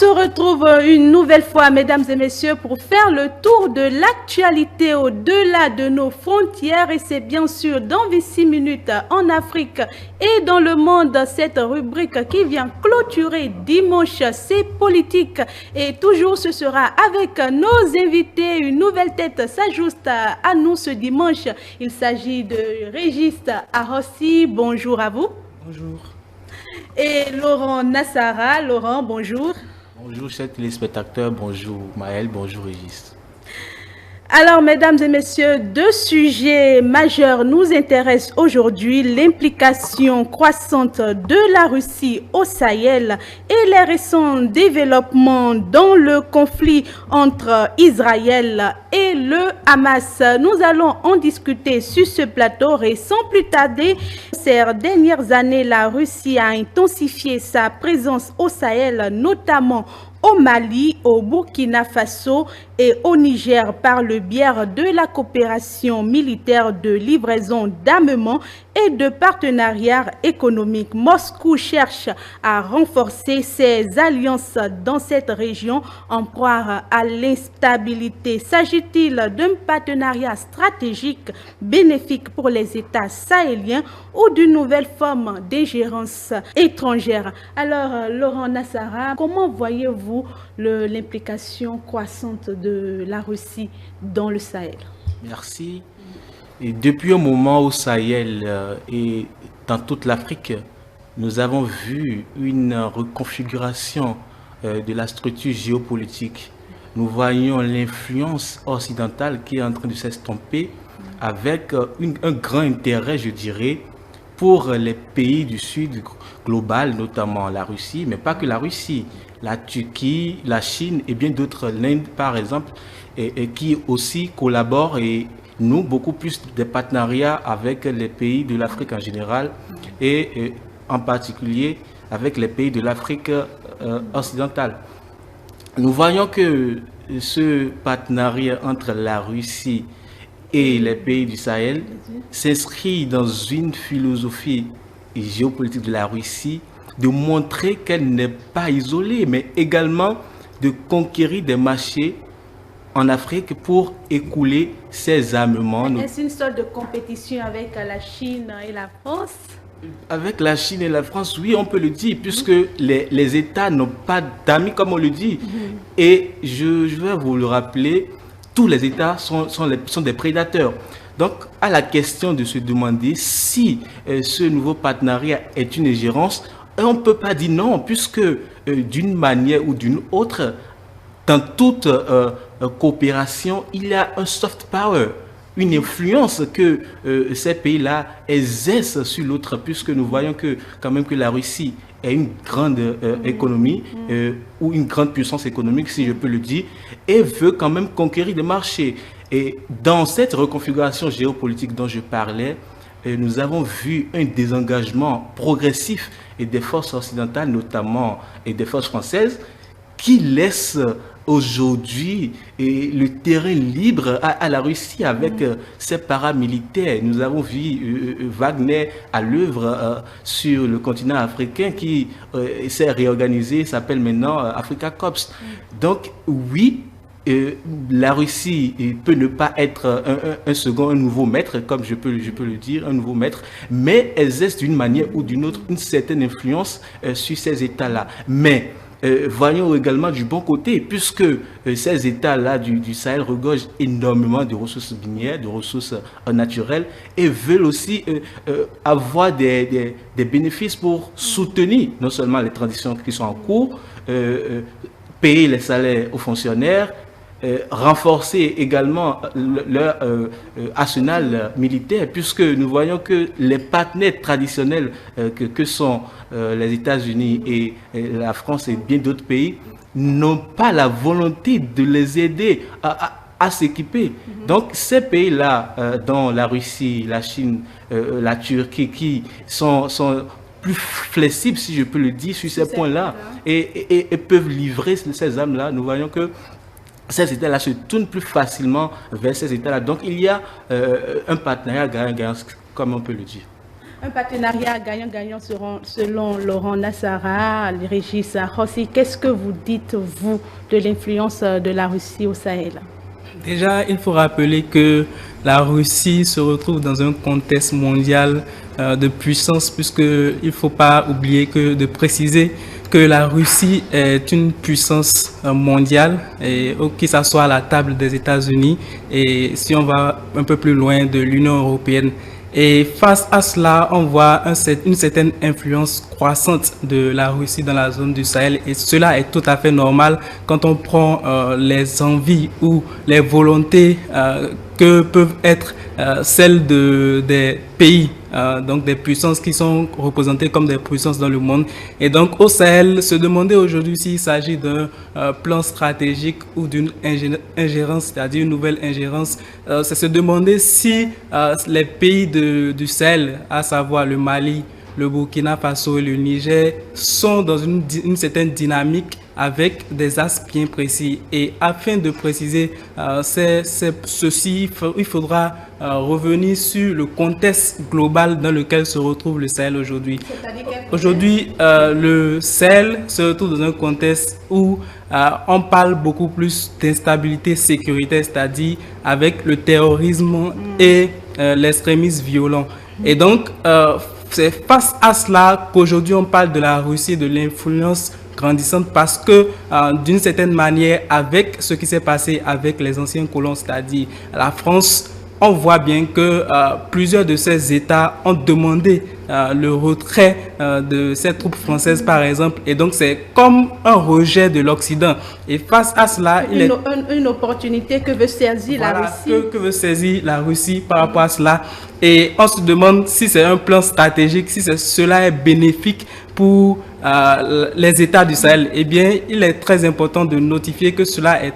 se retrouve une nouvelle fois, mesdames et messieurs, pour faire le tour de l'actualité au-delà de nos frontières. Et c'est bien sûr dans 26 minutes en Afrique et dans le monde, cette rubrique qui vient clôturer dimanche, c'est politique. Et toujours ce sera avec nos invités. Une nouvelle tête s'ajoute à nous ce dimanche. Il s'agit de Régis Arossi. Bonjour à vous. Bonjour. Et Laurent Nassara. Laurent, bonjour. Bonjour chers téléspectateurs, bonjour Maël, bonjour Régis. Alors, mesdames et messieurs, deux sujets majeurs nous intéressent aujourd'hui, l'implication croissante de la Russie au Sahel et les récents développements dans le conflit entre Israël et le Hamas. Nous allons en discuter sur ce plateau et sans plus tarder, ces dernières années, la Russie a intensifié sa présence au Sahel, notamment au Mali, au Burkina Faso et au Niger par le biais de la coopération militaire de livraison d'armement et de partenariats économiques. Moscou cherche à renforcer ses alliances dans cette région en proie à l'instabilité. S'agit-il d'un partenariat stratégique bénéfique pour les États sahéliens ou d'une nouvelle forme d'ingérence étrangère? Alors, Laurent Nassara, comment voyez-vous l'implication croissante de la Russie dans le Sahel? Merci. Et depuis un moment au Sahel et dans toute l'Afrique, nous avons vu une reconfiguration de la structure géopolitique. Nous voyons l'influence occidentale qui est en train de s'estomper avec un grand intérêt, je dirais, pour les pays du Sud global, notamment la Russie, mais pas que la Russie, la Turquie, la Chine et bien d'autres, l'Inde par exemple, et qui aussi collaborent et nouent beaucoup plus de partenariats avec les pays de l'Afrique en général et en particulier avec les pays de l'Afrique occidentale. Nous voyons que ce partenariat entre la Russie et les pays du Sahel s'inscrit dans une philosophie géopolitique de la Russie de montrer qu'elle n'est pas isolée, mais également de conquérir des marchés en Afrique pour écouler ses armements. Est-ce une sorte de compétition avec la Chine et la France? Avec la Chine et la France, oui, on peut le dire, puisque les États n'ont pas d'amis, comme on le dit. Et je vais vous le rappeler, tous les États sont des prédateurs. Donc, à la question de se demander si ce nouveau partenariat est une ingérence, on ne peut pas dire non, puisque d'une manière ou d'une autre, dans toute coopération, il y a un soft power, une influence que ces pays-là exercent sur l'autre, puisque nous voyons que quand même que la Russie est une grande économie ou une grande puissance économique, si je peux le dire, et veut quand même conquérir des marchés. Et dans cette reconfiguration géopolitique dont je parlais, nous avons vu un désengagement progressif et des forces occidentales, notamment et des forces françaises, qui laissent aujourd'hui le terrain libre à la Russie avec ses paramilitaires. Nous avons vu Wagner à l'œuvre sur le continent africain qui s'est réorganisé, s'appelle maintenant Africa Corps. Donc oui, la Russie peut ne pas être un nouveau maître, comme je peux le dire, un nouveau maître, mais elle exerce d'une manière ou d'une autre une certaine influence sur ces États-là. Mais voyons également du bon côté, puisque ces États-là du Sahel regorgent énormément de ressources minières, de ressources naturelles, et veulent aussi avoir des bénéfices pour soutenir non seulement les transitions qui sont en cours, payer les salaires aux fonctionnaires, renforcer également leur arsenal militaire, puisque nous voyons que les partenaires traditionnels que sont les États-Unis et la France et bien d'autres pays n'ont pas la volonté de les aider à s'équiper. Donc ces pays-là, dont la Russie, la Chine, la Turquie, qui sont plus flexibles, si je peux le dire, sur ces points-là, et peuvent livrer ces armes-là, nous voyons que ces États-là se tournent plus facilement vers ces États-là. Donc, il y a un partenariat gagnant-gagnant, comme on peut le dire. Un partenariat gagnant-gagnant selon Laurent Nassara, Régis Rossi. Qu'est-ce que vous dites, vous, de l'influence de la Russie au Sahel? Déjà, il faut rappeler que la Russie se retrouve dans un contexte mondial de puissance, puisqu'il ne faut pas oublier de préciser que la Russie est une puissance mondiale, et que ce soit à la table des États-Unis et si on va un peu plus loin de l'Union européenne. Et face à cela, on voit une certaine influence croissante de la Russie dans la zone du Sahel, et cela est tout à fait normal quand on prend les envies ou les volontés que peuvent être celles des pays, donc des puissances qui sont représentées comme des puissances dans le monde. Et donc au Sahel, se demander aujourd'hui s'il s'agit d'un plan stratégique ou d'une ingérence, c'est-à-dire une nouvelle ingérence, c'est se demander si les pays du Sahel, à savoir le Mali, le Burkina Faso et le Niger, sont dans une certaine dynamique avec des axes bien précis. Et afin de préciser ceci, il faudra revenir sur le contexte global dans lequel se retrouve le Sahel aujourd'hui. Aujourd'hui, le Sahel se retrouve dans un contexte où on parle beaucoup plus d'instabilité sécuritaire, c'est-à-dire avec le terrorisme et l'extrémisme violent. Et donc, c'est face à cela qu'aujourd'hui on parle de la Russie, de l'influence grandissante, parce que d'une certaine manière, avec ce qui s'est passé avec les anciens colons, c'est-à-dire la France, on voit bien que plusieurs de ces États ont demandé le retrait de ces troupes françaises, par exemple. Et donc, c'est comme un rejet de l'Occident. Et face à cela, il est une opportunité que veut saisir la Russie. Que veut saisir la Russie par rapport à cela. Et on se demande si c'est un plan stratégique, si cela est bénéfique pour les États du Sahel. Eh bien, il est très important de notifier que cela est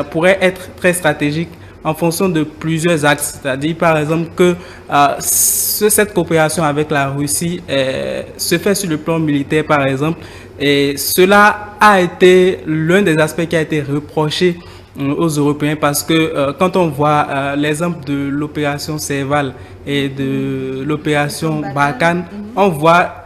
pourrait être très stratégique en fonction de plusieurs axes. C'est-à-dire, par exemple, que cette coopération avec la Russie se fait sur le plan militaire, par exemple. Et cela a été l'un des aspects qui a été reproché aux Européens, parce que quand on voit l'exemple de l'opération Serval et de l'opération Barkhane, on voit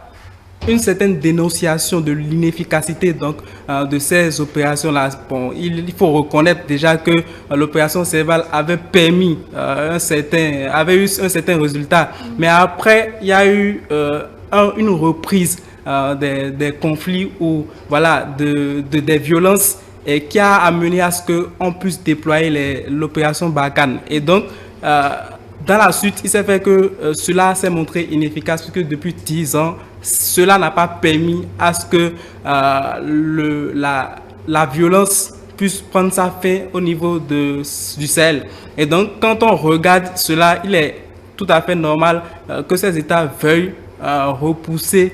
une certaine dénonciation de l'inefficacité de ces opérations-là. Bon, il faut reconnaître déjà que l'opération Serval avait permis avait eu un certain résultat, mais après il y a eu une reprise des conflits ou voilà des violences, et qui a amené à ce qu'on puisse déployer l'opération Barkhane. Et donc dans la suite, il s'est fait que cela s'est montré inefficace, puisque depuis 10 ans, cela n'a pas permis à ce que la violence puisse prendre sa fin au niveau du Sahel. Et donc, quand on regarde cela, il est tout à fait normal que ces États veuillent repousser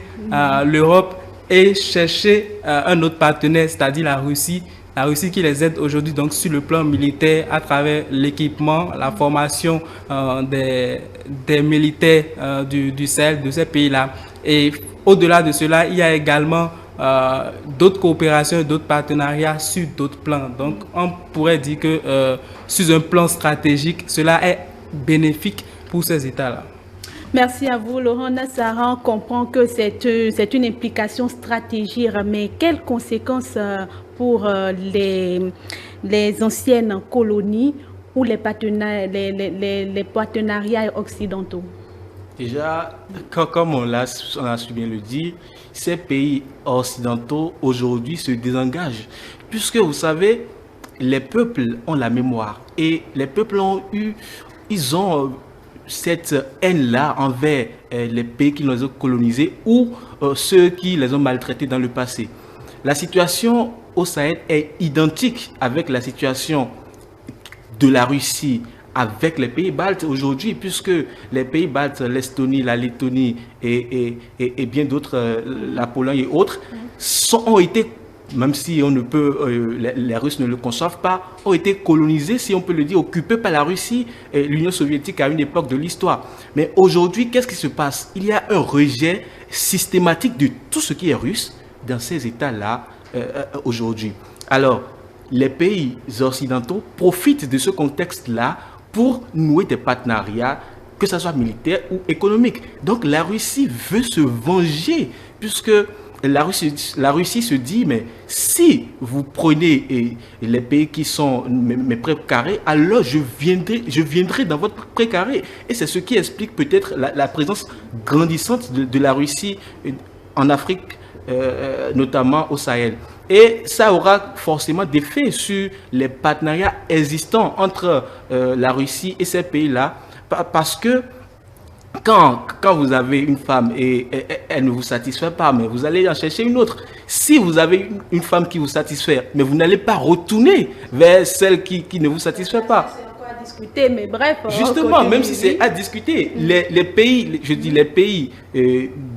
l'Europe et chercher un autre partenaire, c'est-à-dire la Russie. La Russie qui les aide aujourd'hui donc sur le plan militaire à travers l'équipement, la formation des militaires du Sahel, de ces pays-là. Et au-delà de cela, il y a également d'autres coopérations et d'autres partenariats sur d'autres plans. Donc on pourrait dire que sur un plan stratégique, cela est bénéfique pour ces États-là. Merci à vous, Laurent Nassara. On comprend que c'est une implication stratégique, mais quelles conséquences pour les anciennes colonies ou les partenariats occidentaux? Déjà, comme on a su bien le dire, ces pays occidentaux aujourd'hui se désengagent, puisque vous savez, les peuples ont la mémoire, et les peuples ils ont cette haine-là envers les pays qui les ont colonisés ou ceux qui les ont maltraités dans le passé. La situation au Sahel est identique avec la situation de la Russie avec les pays baltes aujourd'hui, puisque les pays baltes, l'Estonie, la Lettonie et bien d'autres, la Pologne et autres, ont été, même si on ne peut, les Russes ne le conçoivent pas, ont été colonisés, si on peut le dire, occupés par la Russie et l'Union soviétique à une époque de l'histoire. Mais aujourd'hui, qu'est-ce qui se passe? Il y a un rejet systématique de tout ce qui est russe dans ces États-là aujourd'hui. Alors, les pays occidentaux profitent de ce contexte-là pour nouer des partenariats que ce soit militaire ou économique. Donc la Russie veut se venger, puisque la Russie se dit, mais si vous prenez les pays qui sont mes précarés, alors je viendrai dans votre précaré. Et c'est ce qui explique peut-être la présence grandissante de la Russie en Afrique, notamment au Sahel. Et ça aura forcément des effets sur les partenariats existants entre la Russie et ces pays-là, parce que quand vous avez une femme et elle ne vous satisfait pas, mais vous allez en chercher une autre. Si vous avez une femme qui vous satisfait, mais vous n'allez pas retourner vers celle qui ne vous satisfait pas. C'est encore à discuter, mais bref. Justement, même si c'est à discuter, les pays, je dis les pays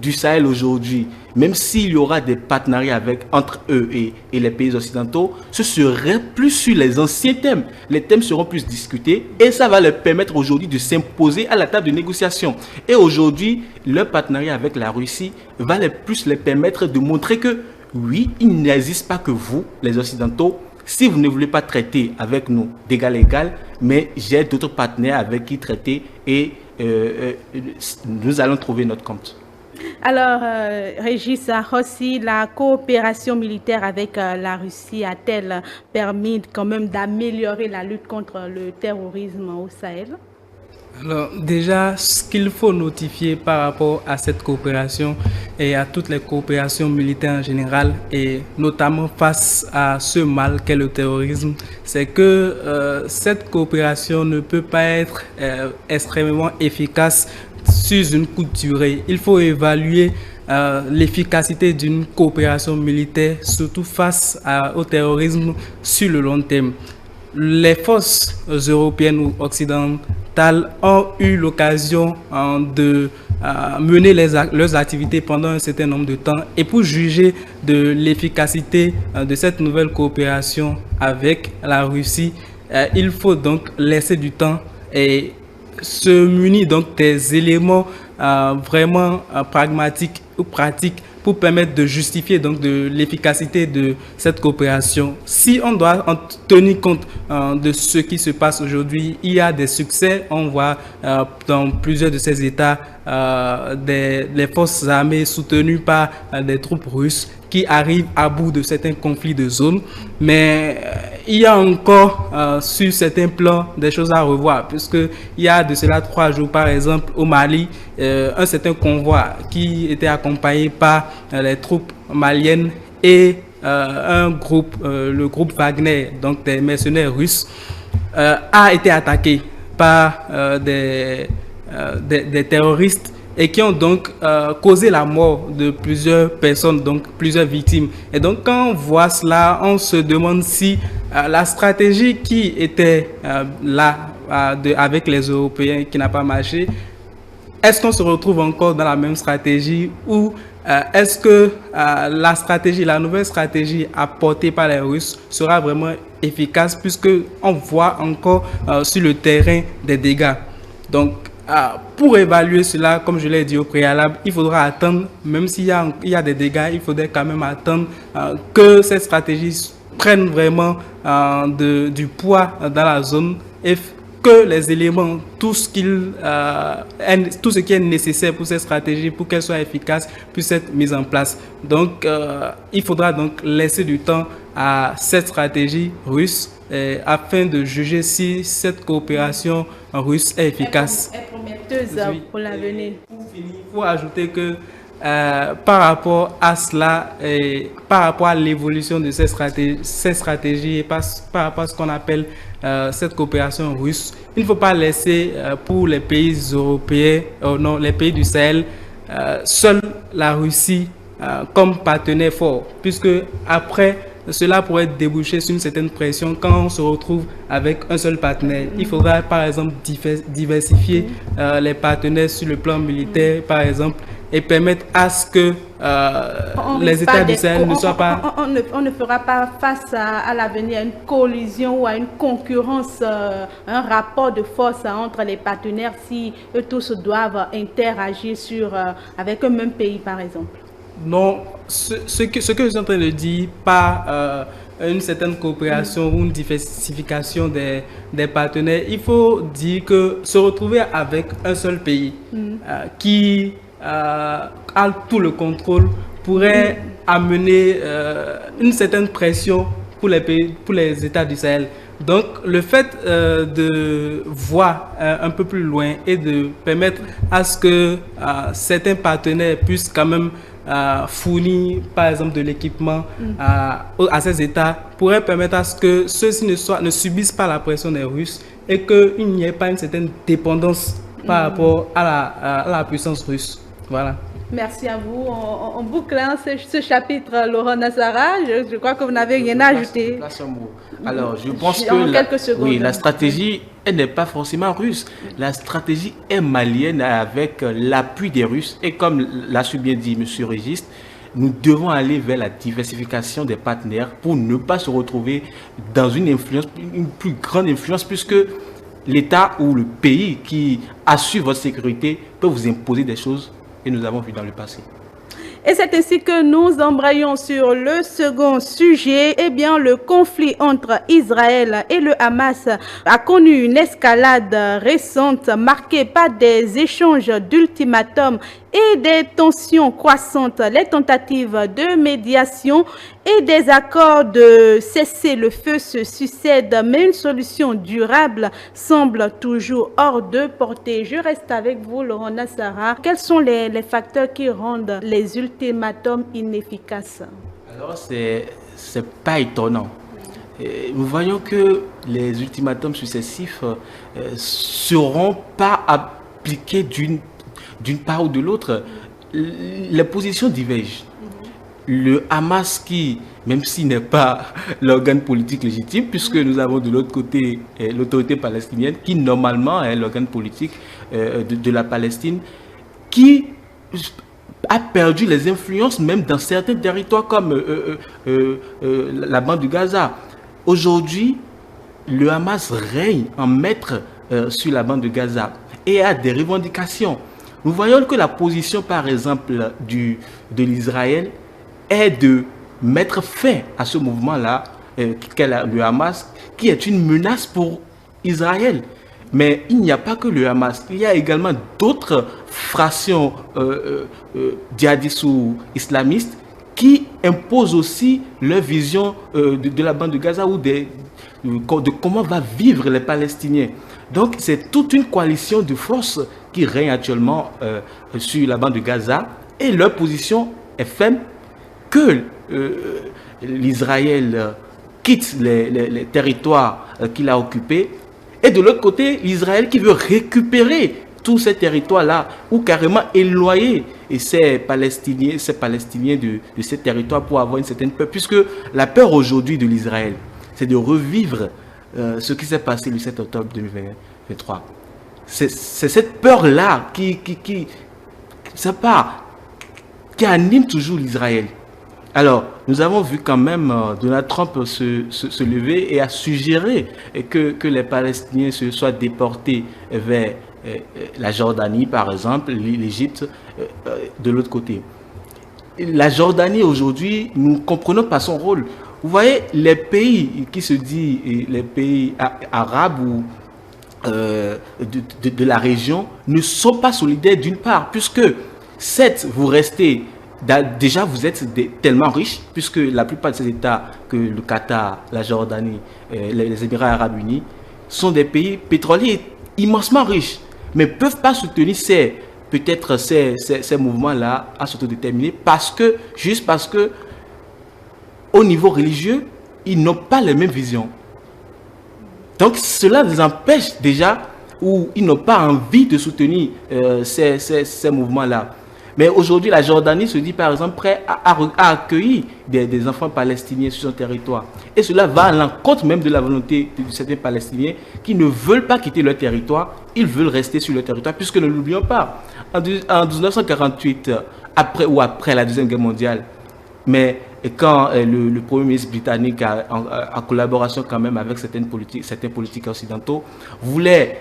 du Sahel aujourd'hui, même s'il y aura des partenariats entre eux et les pays occidentaux, ce serait plus sur les anciens thèmes. Les thèmes seront plus discutés et ça va leur permettre aujourd'hui de s'imposer à la table de négociation. Et aujourd'hui, leur partenariat avec la Russie va plus les permettre de montrer que oui, il n'existe pas que vous, les Occidentaux. Si vous ne voulez pas traiter avec nous d'égal à égal, mais j'ai d'autres partenaires avec qui traiter et nous allons trouver notre compte. Alors, Régis Rossi, la coopération militaire avec la Russie a-t-elle permis quand même d'améliorer la lutte contre le terrorisme au Sahel? Alors déjà, ce qu'il faut notifier par rapport à cette coopération et à toutes les coopérations militaires en général, et notamment face à ce mal qu'est le terrorisme, c'est que cette coopération ne peut pas être extrêmement efficace sur une courte durée. Il faut évaluer l'efficacité d'une coopération militaire, surtout face au terrorisme sur le long terme. Les forces européennes ou occidentales ont eu l'occasion de mener leurs activités pendant un certain nombre de temps. Et pour juger de l'efficacité de cette nouvelle coopération avec la Russie, il faut donc laisser du temps et se munir donc des éléments vraiment pragmatiques ou pratiques pour permettre de justifier donc de l'efficacité de cette coopération. Si on doit en tenir compte de ce qui se passe aujourd'hui, il y a des succès. On voit dans plusieurs de ces États des forces armées soutenues par des troupes russes qui arrivent à bout de certains conflits de zone. Mais il y a encore sur certains plans des choses à revoir, puisqu'il y a de cela 3 jours, par exemple, au Mali, un certain convoi qui était accompagné par les troupes maliennes et un groupe, le groupe Wagner, donc des mercenaires russes, a été attaqué par des terroristes et qui ont donc causé la mort de plusieurs personnes, donc plusieurs victimes. Et donc quand on voit cela, on se demande si la stratégie qui était là avec les Européens qui n'a pas marché, est-ce qu'on se retrouve encore dans la même stratégie ou est-ce que la nouvelle stratégie apportée par les Russes sera vraiment efficace, puisque on voit encore sur le terrain des dégâts. Donc pour évaluer cela, comme je l'ai dit au préalable, il faudra attendre, même s'il y a des dégâts, il faudrait quand même attendre que cette stratégie prenne vraiment du poids dans la zone et que les éléments, tout ce qui est nécessaire pour cette stratégie, pour qu'elle soit efficace, puisse être mise en place. Donc, il faudra donc laisser du temps à cette stratégie russe afin de juger si cette coopération russe est efficace. Est prometteuse pour l'avenir. Pour finir, il faut ajouter que par rapport à cela, par rapport à l'évolution de ces stratégies et par rapport à ce qu'on appelle cette coopération russe, il ne faut pas laisser pour les pays européens, non, les pays du Sahel, seule la Russie comme partenaire fort, puisque après cela pourrait déboucher sur une certaine pression quand on se retrouve avec un seul partenaire. Il faudra par exemple diversifier les partenaires sur le plan militaire, par exemple, et permettre à ce que les États du Sahel ne soient pas... On ne fera pas face à l'avenir à une collision ou à une concurrence, un rapport de force entre les partenaires si eux tous doivent interagir avec un même pays, par exemple. Non, ce que je suis en train de dire, pas une certaine coopération ou une diversification des partenaires, il faut dire que se retrouver avec un seul pays qui a tout le contrôle pourrait amener une certaine pression pour les États du Sahel. Donc, le fait de voir un peu plus loin et de permettre à ce que certains partenaires puissent quand même fournir, par exemple, de l'équipement à ces États pourrait permettre à ce que ceux-ci ne subissent pas la pression des Russes et qu'il n'y ait pas une certaine dépendance par rapport à la puissance russe. Voilà. Merci à vous. En bouclant ce chapitre, Laurent Nassara, je crois que vous n'avez rien à ajouter. Alors, je pense que la stratégie, elle n'est pas forcément russe. La stratégie est malienne avec l'appui des Russes. Et comme l'a bien dit M. Régis, nous devons aller vers la diversification des partenaires pour ne pas se retrouver dans une plus grande influence, puisque l'État ou le pays qui assure votre sécurité peut vous imposer des choses. Et nous avons vu dans le passé. Et c'est ainsi que nous embrayons sur le second sujet. Eh bien, le conflit entre Israël et le Hamas a connu une escalade récente marquée par des échanges d'ultimatums et des tensions croissantes. Les tentatives de médiation et des accords de cessez-le-feu se succèdent, mais une solution durable semble toujours hors de portée. Je reste avec vous, Laurent Nassara. Quels sont les facteurs qui rendent les ultimatums inefficaces? Alors, c'est pas étonnant. Nous voyons que les ultimatums successifs seront pas appliqués d'une part ou de l'autre. Les positions divergent. Le Hamas qui, même s'il n'est pas l'organe politique légitime, puisque nous avons de l'autre côté l'autorité palestinienne, qui normalement est l'organe politique de la Palestine, qui a perdu les influences même dans certains territoires comme la bande de Gaza. Aujourd'hui, le Hamas règne en maître sur la bande de Gaza et a des revendications. Nous voyons que la position, par exemple, de l'Israël est de mettre fin à ce mouvement-là, le Hamas, qui est une menace pour Israël. Mais il n'y a pas que le Hamas, il y a également d'autres fractions djihadistes ou islamistes qui imposent aussi leur vision de la bande de Gaza ou de comment va vivre les Palestiniens. Donc c'est toute une coalition de forces qui règne actuellement sur la bande de Gaza et leur position est ferme que l'Israël quitte les territoires qu'il a occupés, et de l'autre côté, l'Israël qui veut récupérer tous ces territoires-là ou carrément éloigner ces Palestiniens de ces territoires pour avoir une certaine peur, puisque la peur aujourd'hui de l'Israël, c'est de revivre ce qui s'est passé le 7 octobre 2023. C'est cette peur-là qui anime toujours l'Israël. Alors, nous avons vu quand même Donald Trump se lever et a suggéré que les Palestiniens se soient déportés vers la Jordanie, par exemple, l'Égypte, de l'autre côté. La Jordanie, aujourd'hui, nous ne comprenons pas son rôle. Vous voyez, les pays qui se disent les pays arabes ou de la région ne sont pas solidaires d'une part, puisque certes, vous restez... Déjà, vous êtes tellement riches, puisque la plupart de ces États, que le Qatar, la Jordanie, les Émirats arabes unis, sont des pays pétroliers immensement riches, mais ne peuvent pas soutenir ces mouvements-là à s'autodéterminer, juste parce que, au niveau religieux, ils n'ont pas les mêmes visions. Donc, cela les empêche déjà, ou ils n'ont pas envie de soutenir ces mouvements-là. Mais aujourd'hui, la Jordanie se dit par exemple prêt à accueillir des enfants palestiniens sur son territoire. Et cela va à l'encontre même de la volonté de certains Palestiniens qui ne veulent pas quitter leur territoire, ils veulent rester sur leur territoire, puisque ne l'oublions pas, en 1948, après la Deuxième Guerre mondiale, mais quand le Premier ministre britannique, en collaboration quand même avec certains politiques occidentaux, voulait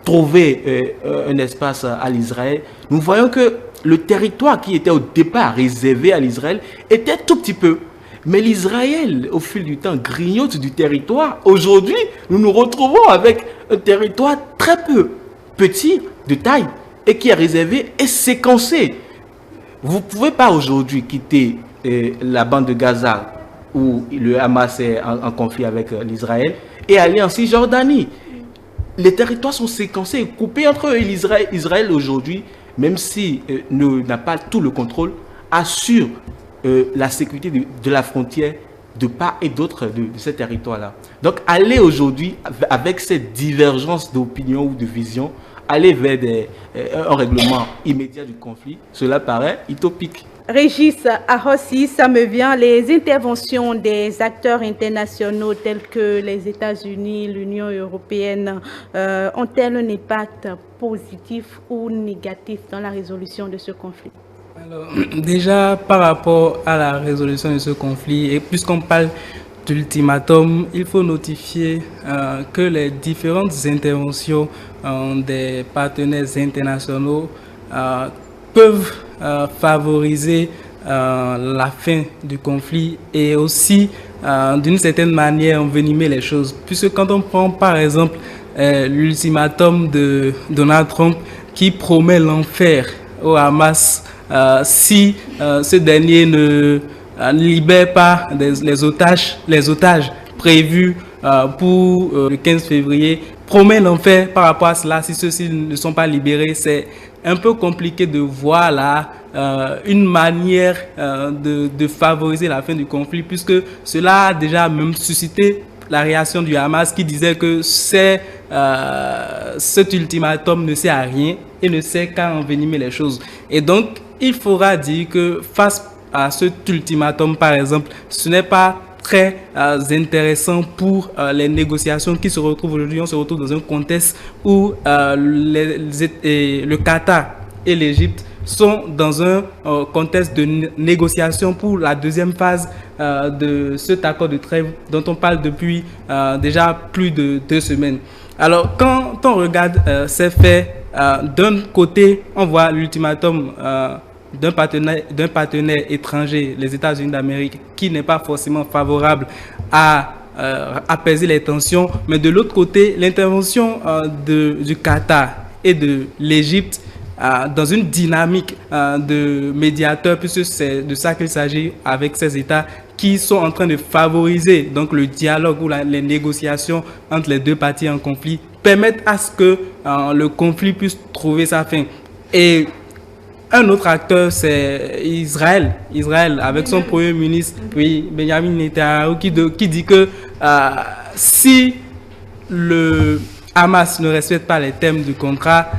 trouver un espace à l'Israël, nous voyons que le territoire qui était au départ réservé à l'Israël était tout petit peu. Mais l'Israël, au fil du temps, grignote du territoire. Aujourd'hui, nous nous retrouvons avec un territoire très peu petit de taille et qui est réservé et séquencé. Vous ne pouvez pas aujourd'hui quitter la bande de Gaza où le Hamas est en conflit avec l'Israël et aller en Cisjordanie. Les territoires sont séquencés et coupés entre eux et l'Israël. Israël aujourd'hui, même si n'a pas tout le contrôle, assure la sécurité de la frontière de part et d'autre de ce territoire-là. Donc, aller aujourd'hui avec cette divergence d'opinion ou de vision, aller vers un règlement immédiat du conflit, cela paraît utopique. Régis Arossi, ça me vient, les interventions des acteurs internationaux tels que les États-Unis, l'Union européenne, ont-elles un impact positif ou négatif dans la résolution de ce conflit? Alors, déjà, par rapport à la résolution de ce conflit, et puisqu'on parle d'ultimatum, il faut notifier que les différentes interventions des partenaires internationaux peuvent favoriser la fin du conflit et aussi, d'une certaine manière, envenimer les choses. Puisque quand on prend, par exemple, l'ultimatum de Donald Trump qui promet l'enfer au Hamas si ce dernier ne libère pas les otages prévus pour le 15 février, promet l'enfer par rapport à cela si ceux-ci ne sont pas libérés. C'est un peu compliqué de voir là une manière de favoriser la fin du conflit, puisque cela a déjà même suscité la réaction du Hamas qui disait que cet ultimatum ne sert à rien et ne sert qu'à envenimer les choses. Et donc, il faudra dire que face à cet ultimatum, par exemple, ce n'est pas très intéressant pour les négociations qui se retrouvent aujourd'hui. On se retrouve dans un contexte où le Qatar et l'Égypte sont dans un contexte de négociation pour la deuxième phase de cet accord de trêve dont on parle depuis déjà plus de 2 semaines. Alors, quand on regarde ces faits, d'un côté, on voit l'ultimatum d'un partenaire étranger, les États-Unis d'Amérique, qui n'est pas forcément favorable à apaiser les tensions, mais de l'autre côté, l'intervention du Qatar et de l'Égypte dans une dynamique de médiateur, puisque c'est de ça qu'il s'agit avec ces États qui sont en train de favoriser donc le dialogue ou les négociations entre les deux parties en conflit, permettent à ce que le conflit puisse trouver sa fin. Et un autre acteur, c'est Israël. Israël, avec son premier ministre, oui, Benjamin Netanyahu, qui dit que si le Hamas ne respecte pas les termes du contrat,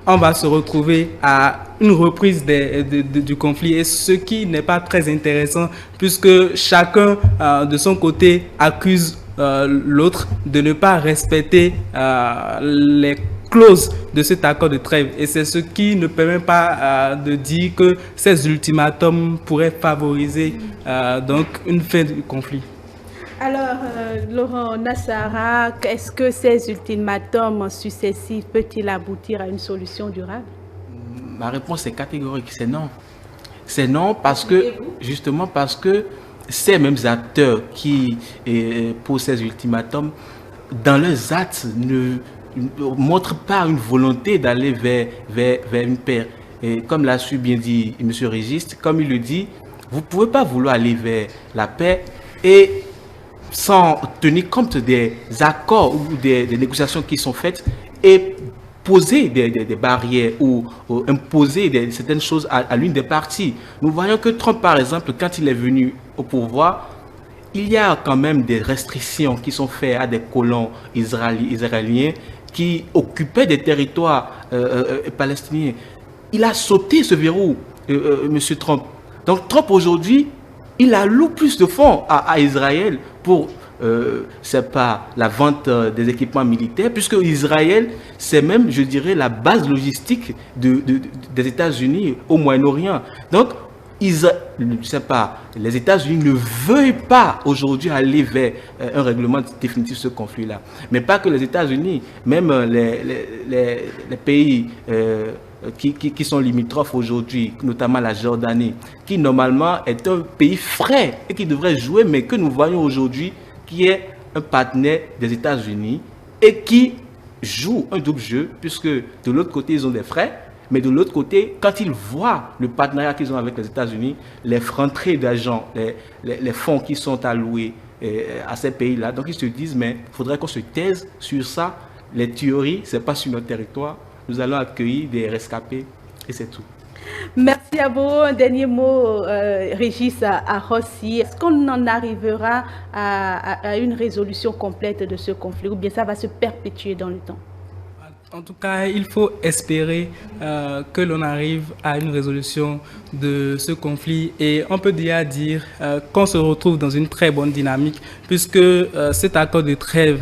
on va se retrouver à une reprise du conflit, et ce qui n'est pas très intéressant puisque chacun de son côté accuse l'autre de ne pas respecter les clauses de cet accord de trêve, et c'est ce qui ne permet pas de dire que ces ultimatums pourraient favoriser donc une fin du conflit. Alors, Laurent Nassara, est-ce que ces ultimatums successifs peuvent-ils aboutir à une solution durable? Ma réponse est catégorique, c'est non. C'est non parce que, justement parce que ces mêmes acteurs qui posent ces ultimatums, dans leurs actes, ne montrent pas une volonté d'aller vers une paix. Et comme l'a su bien dit M. Régis, comme il le dit, vous ne pouvez pas vouloir aller vers la paix et sans tenir compte des accords ou des négociations qui sont faites et poser des barrières ou imposer certaines choses à l'une des parties. Nous voyons que Trump, par exemple, quand il est venu au pouvoir, il y a quand même des restrictions qui sont faites à des colons israéliens qui occupaient des territoires palestiniens. Il a sauté ce verrou, M. Trump. Donc Trump, aujourd'hui, il alloue plus de fonds à Israël pour, c'est pas la vente des équipements militaires, puisque Israël, c'est même, je dirais, la base logistique des États-Unis au Moyen-Orient. Donc, je sais pas, les États-Unis ne veulent pas aujourd'hui aller vers un règlement définitif de ce conflit-là. Mais pas que les États-Unis, même les pays qui sont limitrophes aujourd'hui, notamment la Jordanie, qui normalement est un pays frais et qui devrait jouer, mais que nous voyons aujourd'hui qui est un partenaire des États-Unis et qui joue un double jeu, puisque de l'autre côté, ils ont des frais, mais de l'autre côté, quand ils voient le partenariat qu'ils ont avec les États-Unis, les rentrées d'argent, les fonds qui sont alloués à ces pays-là, donc ils se disent, mais il faudrait qu'on se taise sur ça. Les tueries, ce n'est pas sur notre territoire. Nous allons accueillir des rescapés et c'est tout. Merci à vous. Un dernier mot, Régis Arrossi. Est-ce qu'on en arrivera à une résolution complète de ce conflit ou bien ça va se perpétuer dans le temps? En tout cas, il faut espérer que l'on arrive à une résolution de ce conflit et on peut déjà dire qu'on se retrouve dans une très bonne dynamique puisque cet accord de trêve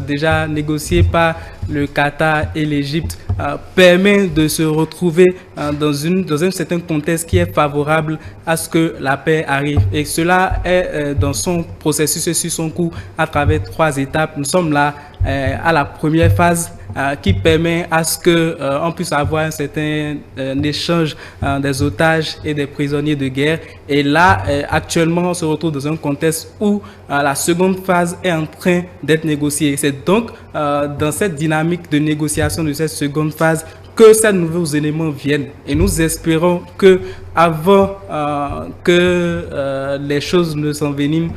déjà négocié par le Qatar et l'Égypte permet de se retrouver dans un certain contexte qui est favorable à ce que la paix arrive. Et cela est dans son processus et sur son cours à travers 3 étapes. Nous sommes là à la première phase qui permet à ce qu'on puisse avoir un certain échange des otages et des prisonniers de guerre. Et là, actuellement, on se retrouve dans un contexte où la seconde phase est en train d'être négociée. C'est donc dans cette dynamique de négociation de cette seconde phase que ces nouveaux éléments viennent. Et nous espérons que avant que les choses ne s'enveniment,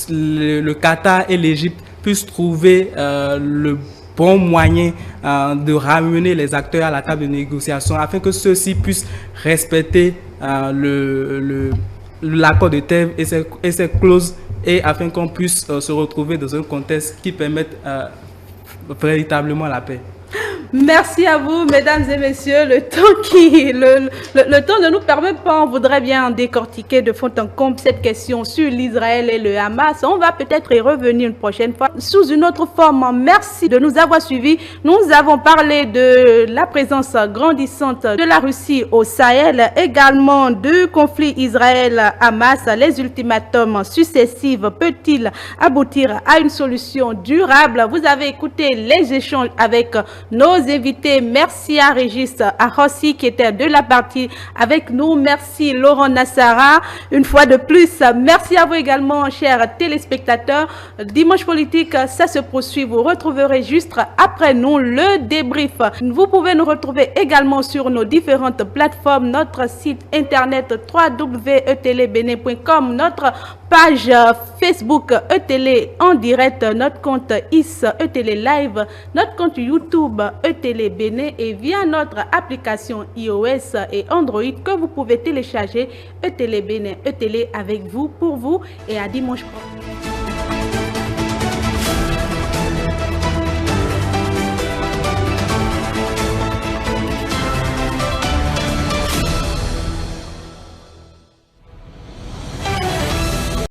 le Qatar et l'Égypte puissent trouver le bon moyen de ramener les acteurs à la table de négociation afin que ceux-ci puissent respecter l'accord de trêve et ses clauses et afin qu'on puisse se retrouver dans un contexte qui permette véritablement la paix. Merci à vous, mesdames et messieurs. Le temps ne nous permet pas, on voudrait bien décortiquer de fond en comble cette question sur l'Israël et le Hamas. On va peut-être y revenir une prochaine fois sous une autre forme. Merci de nous avoir suivis. Nous avons parlé de la présence grandissante de la Russie au Sahel, également du conflit Israël-Hamas. Les ultimatums successifs peut-il aboutir à une solution durable? Vous avez écouté les échanges avec nos invités. Merci à Régis Arrossi qui était de la partie avec nous. Merci Laurent Nassara. Une fois de plus, merci à vous également, chers téléspectateurs. Dimanche politique, ça se poursuit. Vous retrouverez juste après nous le débrief. Vous pouvez nous retrouver également sur nos différentes plateformes, notre site internet www.etelebene.com, notre page Facebook eTélé en direct, notre compte IS eTélé Live, notre compte YouTube eTélé Bénin et via notre application iOS et Android que vous pouvez télécharger eTélé Bénin, eTélé avec vous, pour vous et à dimanche prochain.